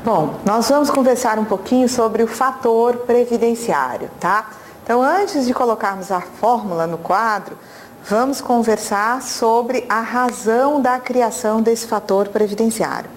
Bom, nós vamos conversar um pouquinho sobre o fator previdenciário, tá? Então, antes de colocarmos a fórmula no quadro, vamos conversar sobre a razão da criação desse fator previdenciário.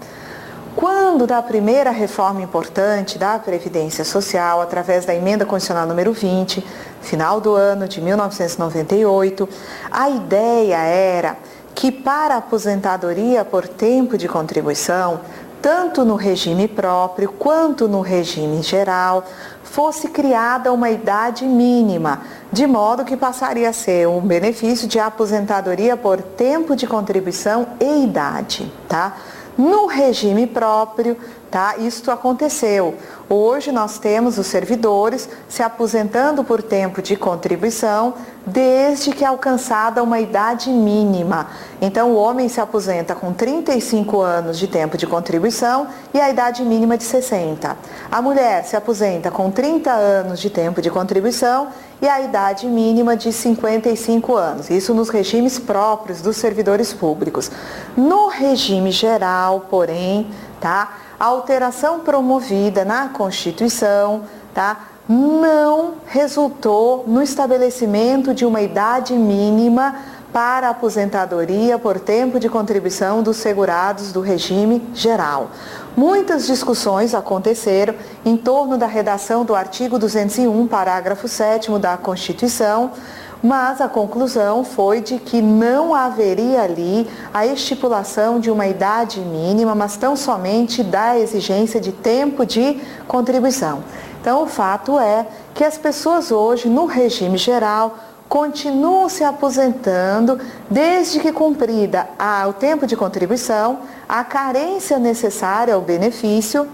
Quando da primeira reforma importante da Previdência Social, através da Emenda Constitucional número 20, final do ano de 1998, a ideia era que para a aposentadoria por tempo de contribuição, tanto no regime próprio quanto no regime geral, fosse criada uma idade mínima, de modo que passaria a ser um benefício de aposentadoria por tempo de contribuição e idade, tá? No regime próprio, tá? Isto aconteceu. Hoje nós temos os servidores se aposentando por tempo de contribuição desde que alcançada uma idade mínima. Então o homem se aposenta com 35 anos de tempo de contribuição e a idade mínima de 60. A mulher se aposenta com 30 anos de tempo de contribuição e a idade mínima de 55 anos. Isso nos regimes próprios dos servidores públicos. No regime geral, porém, tá? A alteração promovida na Constituição, tá? Não resultou no estabelecimento de uma idade mínima para a aposentadoria por tempo de contribuição dos segurados do regime geral. Muitas discussões aconteceram em torno da redação do artigo 201, parágrafo 7º da Constituição, mas a conclusão foi de que não haveria ali a estipulação de uma idade mínima, mas tão somente da exigência de tempo de contribuição. Então, o fato é que as pessoas hoje, no regime geral, continuam se aposentando desde que cumprida o tempo de contribuição, a carência necessária ao benefício.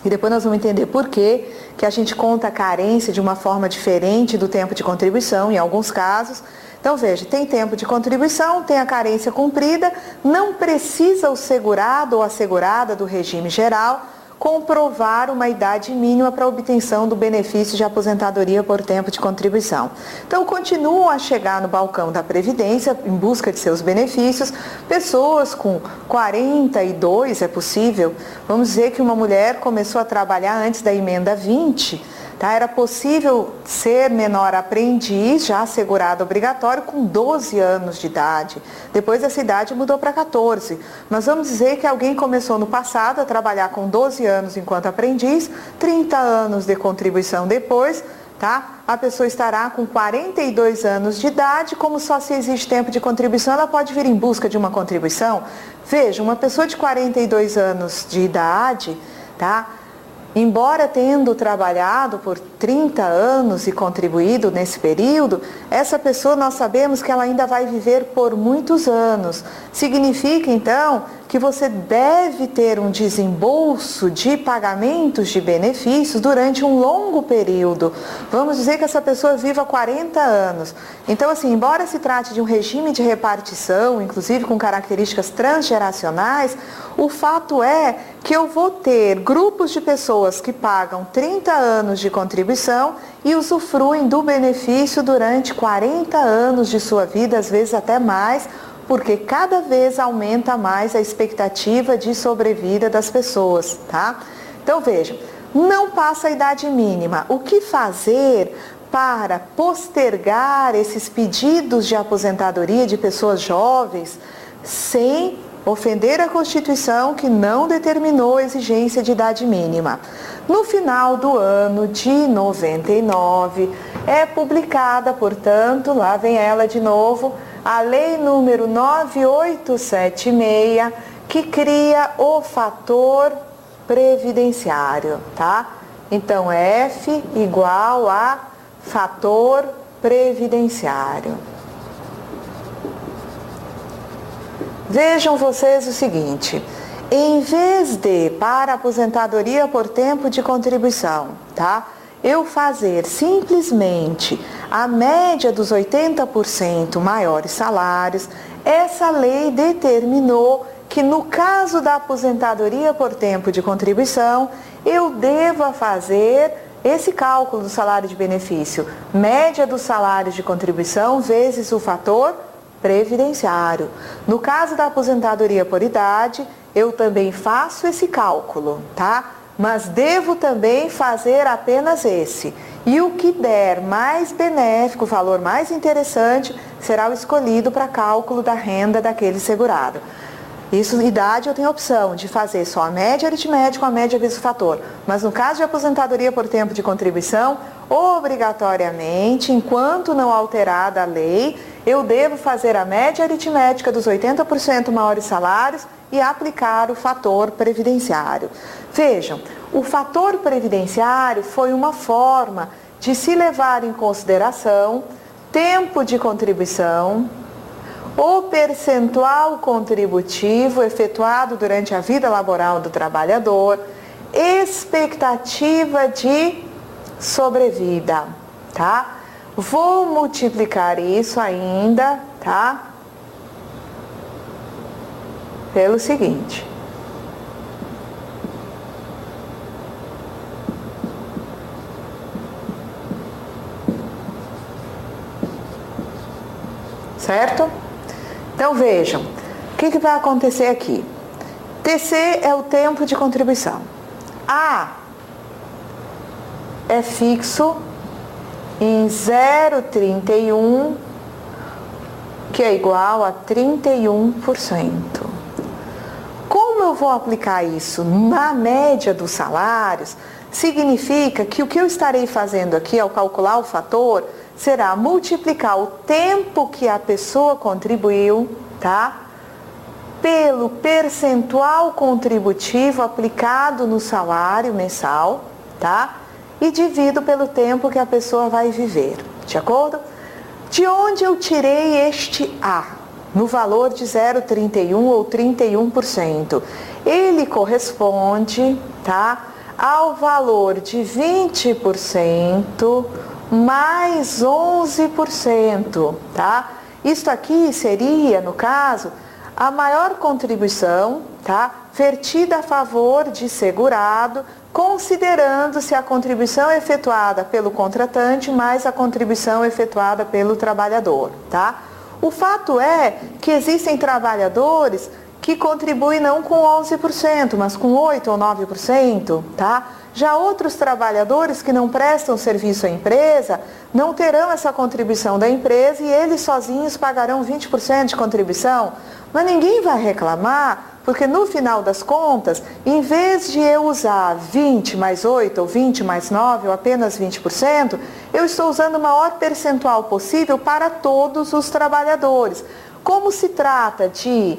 E depois nós vamos entender por que a gente conta a carência de uma forma diferente do tempo de contribuição, em alguns casos. Então, veja, tem tempo de contribuição, tem a carência cumprida, não precisa o segurado ou a segurada do regime geral comprovar uma idade mínima para a obtenção do benefício de aposentadoria por tempo de contribuição. Então, continuam a chegar no balcão da Previdência em busca de seus benefícios, pessoas com 42, é possível, vamos dizer que uma mulher começou a trabalhar antes da emenda 20, tá? Era possível ser menor aprendiz, já segurado obrigatório, com 12 anos de idade. Depois essa idade mudou para 14. Mas vamos dizer que alguém começou no passado a trabalhar com 12 anos enquanto aprendiz, 30 anos de contribuição depois, tá? A pessoa estará com 42 anos de idade, como só se existe tempo de contribuição, ela pode vir em busca de uma contribuição. Veja, uma pessoa de 42 anos de idade, tá? Embora tendo trabalhado por 30 anos e contribuído nesse período, essa pessoa nós sabemos que ela ainda vai viver por muitos anos. Significa então que você deve ter um desembolso de pagamentos de benefícios durante um longo período. Vamos dizer que essa pessoa viva 40 anos. Então, assim, embora se trate de um regime de repartição, inclusive com características transgeracionais, o fato é que eu vou ter grupos de pessoas que pagam 30 anos de contribuição e usufruem do benefício durante 40 anos de sua vida, às vezes até mais, porque cada vez aumenta mais a expectativa de sobrevida das pessoas, tá? Então, veja, não passa a idade mínima. O que fazer para postergar esses pedidos de aposentadoria de pessoas jovens sem ofender a Constituição, que não determinou a exigência de idade mínima? No final do ano de 99, é publicada, portanto, lá vem ela de novo, a Lei número 9876, que cria o fator previdenciário, tá? Então, F igual a fator previdenciário. Vejam vocês o seguinte, em vez de, para aposentadoria por tempo de contribuição, tá? Eu fazer simplesmente a média dos 80% maiores salários, essa lei determinou que no caso da aposentadoria por tempo de contribuição, eu deva fazer esse cálculo do salário de benefício, média dos salários de contribuição vezes o fator previdenciário. No caso da aposentadoria por idade, eu também faço esse cálculo, tá? Mas devo também fazer apenas esse. E o que der mais benéfico, o valor mais interessante, será o escolhido para cálculo da renda daquele segurado. Isso, idade, eu tenho a opção de fazer só a média aritmética ou a média vezes o fator. Mas no caso de aposentadoria por tempo de contribuição, obrigatoriamente, enquanto não alterada a lei, eu devo fazer a média aritmética dos 80% maiores salários e aplicar o fator previdenciário. Vejam, o fator previdenciário foi uma forma de se levar em consideração tempo de contribuição, o percentual contributivo efetuado durante a vida laboral do trabalhador, expectativa de sobrevida, tá? Vou multiplicar isso ainda, tá? Pelo seguinte. Certo? Então vejam, o que vai acontecer aqui? TC é o tempo de contribuição. A é fixo em 0,31, que é igual a 31%. Como eu vou aplicar isso na média dos salários, significa que o que eu estarei fazendo aqui ao calcular o fator será multiplicar o tempo que a pessoa contribuiu, tá? Pelo percentual contributivo aplicado no salário mensal, tá? E divido pelo tempo que a pessoa vai viver, de acordo? De onde eu tirei este A, no valor de 0,31 ou 31%? Ele corresponde, tá? Ao valor de 20% mais 11%, tá? Isto aqui seria, no caso, a maior contribuição, tá? Vertida a favor de segurado, considerando-se a contribuição efetuada pelo contratante mais a contribuição efetuada pelo trabalhador, tá? O fato é que existem trabalhadores que contribuem não com 11%, mas com 8% ou 9%, tá? Já outros trabalhadores que não prestam serviço à empresa não terão essa contribuição da empresa e eles sozinhos pagarão 20% de contribuição. Mas ninguém vai reclamar, porque no final das contas, em vez de eu usar 20 mais 8 ou 20 mais 9 ou apenas 20%, eu estou usando o maior percentual possível para todos os trabalhadores. Como se trata de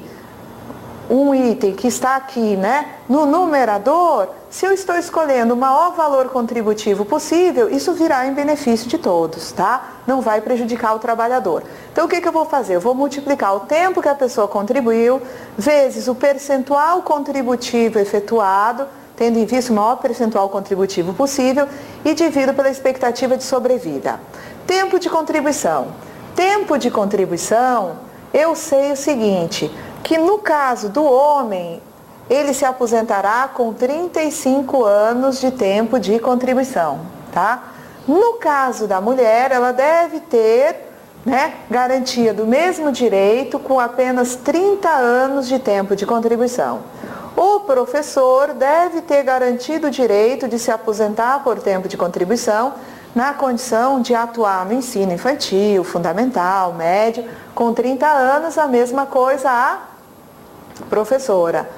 um item que está aqui, né, no numerador, se eu estou escolhendo o maior valor contributivo possível, isso virá em benefício de todos, tá? Não vai prejudicar o trabalhador. Então, o que eu vou fazer? Eu vou multiplicar o tempo que a pessoa contribuiu, vezes o percentual contributivo efetuado, tendo em vista o maior percentual contributivo possível, e divido pela expectativa de sobrevida. Tempo de contribuição. Tempo de contribuição, eu sei o seguinte, que no caso do homem, ele se aposentará com 35 anos de tempo de contribuição, tá? No caso da mulher, ela deve ter, né, garantia do mesmo direito com apenas 30 anos de tempo de contribuição. O professor deve ter garantido o direito de se aposentar por tempo de contribuição na condição de atuar no ensino infantil, fundamental, médio, com 30 anos, a mesma coisa a professora.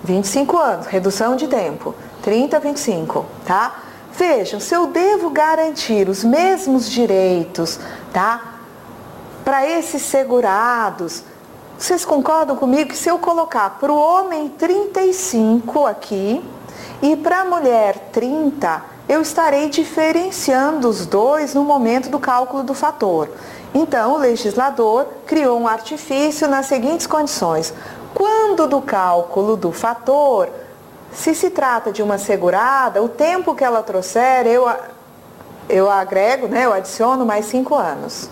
25 anos, redução de tempo, 30 a 25, tá? Vejam, se eu devo garantir os mesmos direitos, tá? Para esses segurados, vocês concordam comigo que se eu colocar para o homem 35 aqui e para a mulher 30, eu estarei diferenciando os dois no momento do cálculo do fator. Então, o legislador criou um artifício nas seguintes condições. Quando do cálculo do fator, se trata de uma segurada, o tempo que ela trouxer, eu agrego, né, eu adiciono mais 5 anos.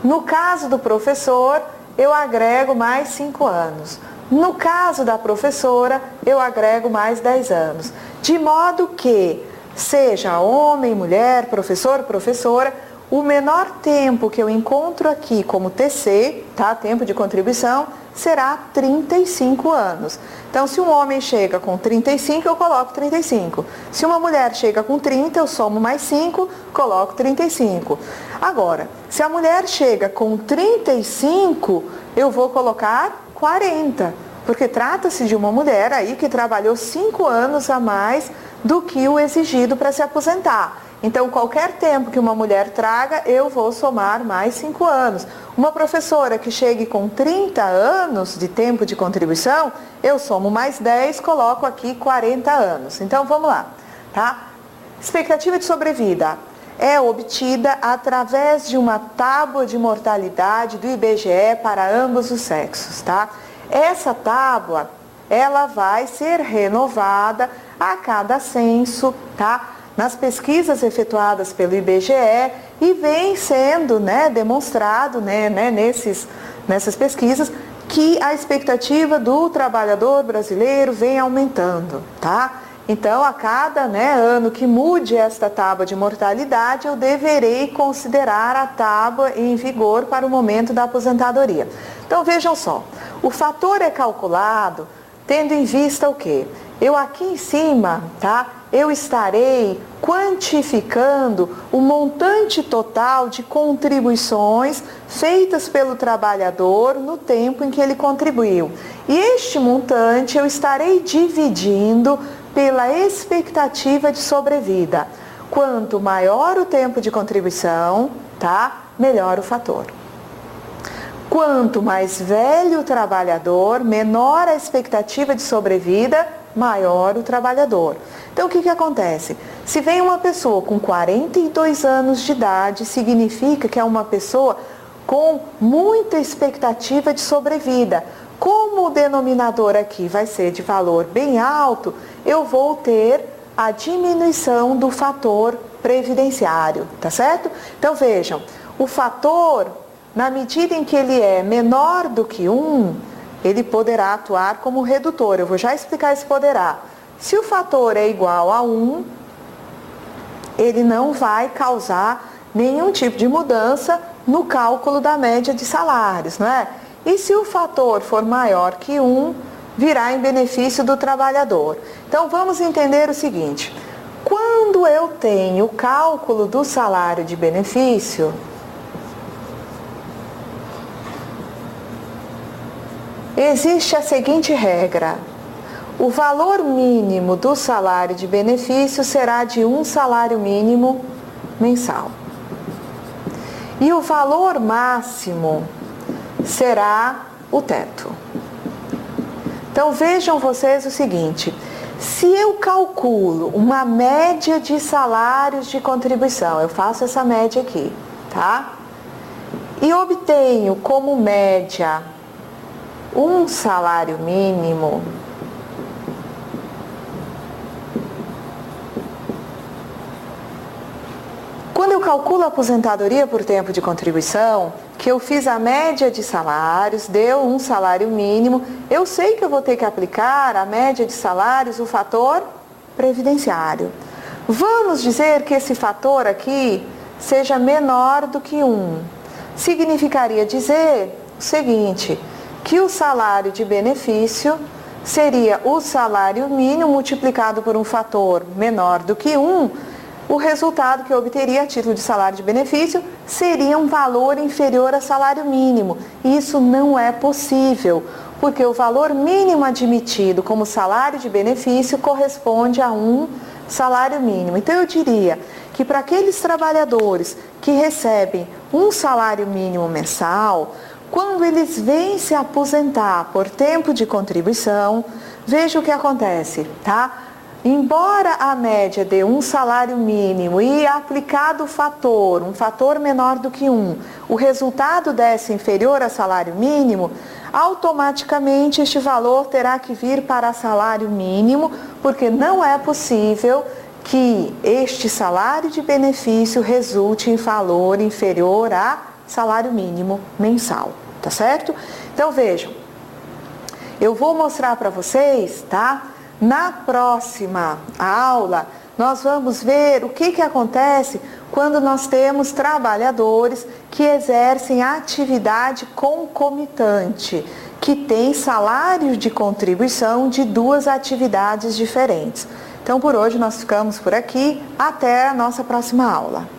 No caso do professor, eu agrego mais 5 anos. No caso da professora, eu agrego mais 10 anos. De modo que, seja homem, mulher, professor, professora, o menor tempo que eu encontro aqui como TC, tá? Tempo de contribuição, será 35 anos. Então, se um homem chega com 35, eu coloco 35. Se uma mulher chega com 30, eu somo mais 5, coloco 35. Agora, se a mulher chega com 35, eu vou colocar 40. Porque trata-se de uma mulher aí que trabalhou 5 anos a mais do que o exigido para se aposentar. Então, qualquer tempo que uma mulher traga, eu vou somar mais 5 anos. Uma professora que chegue com 30 anos de tempo de contribuição, eu somo mais 10, coloco aqui 40 anos. Então, vamos lá, tá? Expectativa de sobrevida é obtida através de uma tábua de mortalidade do IBGE para ambos os sexos, tá? Essa tábua, ela vai ser renovada a cada censo, tá? Nas pesquisas efetuadas pelo IBGE e vem sendo, demonstrado, nessas pesquisas que a expectativa do trabalhador brasileiro vem aumentando, tá? Então, a cada ano que mude esta tábua de mortalidade, eu deverei considerar a tábua em vigor para o momento da aposentadoria. Então, vejam só, o fator é calculado tendo em vista o quê? Eu aqui em cima, tá? Eu estarei quantificando o montante total de contribuições feitas pelo trabalhador no tempo em que ele contribuiu. E este montante eu estarei dividindo pela expectativa de sobrevida. Quanto maior o tempo de contribuição, tá? Melhor o fator. Quanto mais velho o trabalhador, menor a expectativa de sobrevida, maior o trabalhador. Então, o que acontece? Se vem uma pessoa com 42 anos de idade, significa que é uma pessoa com muita expectativa de sobrevida. Como o denominador aqui vai ser de valor bem alto, eu vou ter a diminuição do fator previdenciário, tá certo? Então, vejam, o fator, na medida em que ele é menor do que 1, ele poderá atuar como redutor. Eu vou já explicar esse poderá. Se o fator é igual a 1, ele não vai causar nenhum tipo de mudança no cálculo da média de salários, não é? E se o fator for maior que 1, virá em benefício do trabalhador. Então, vamos entender o seguinte. Quando eu tenho o cálculo do salário de benefício, existe a seguinte regra: o valor mínimo do salário de benefício será de um salário mínimo mensal. E o valor máximo será o teto. Então vejam vocês o seguinte: se eu calculo uma média de salários de contribuição, eu faço essa média aqui, tá? E obtenho como média um salário mínimo, quando eu calculo a aposentadoria por tempo de contribuição, que eu fiz a média de salários, deu um salário mínimo, eu sei que eu vou ter que aplicar a média de salários, o fator previdenciário. Vamos dizer que esse fator aqui seja menor do que 1. Significaria dizer o seguinte: que o salário de benefício seria o salário mínimo multiplicado por um fator menor do que 1, o resultado que eu obteria a título de salário de benefício seria um valor inferior a salário mínimo. E isso não é possível, porque o valor mínimo admitido como salário de benefício corresponde a um salário mínimo. Então eu diria que para aqueles trabalhadores que recebem um salário mínimo mensal, quando eles vêm se aposentar por tempo de contribuição, veja o que acontece, tá? Embora a média dê um salário mínimo e aplicado o fator, um fator menor do que 1, o resultado desse inferior a salário mínimo, automaticamente este valor terá que vir para salário mínimo, porque não é possível que este salário de benefício resulte em valor inferior a salário mínimo mensal, tá certo? Então vejam, eu vou mostrar para vocês, tá? Na próxima aula, nós vamos ver o que acontece quando nós temos trabalhadores que exercem atividade concomitante. que tem salário de contribuição de duas atividades diferentes. Então, por hoje nós ficamos por aqui. Até a nossa próxima aula.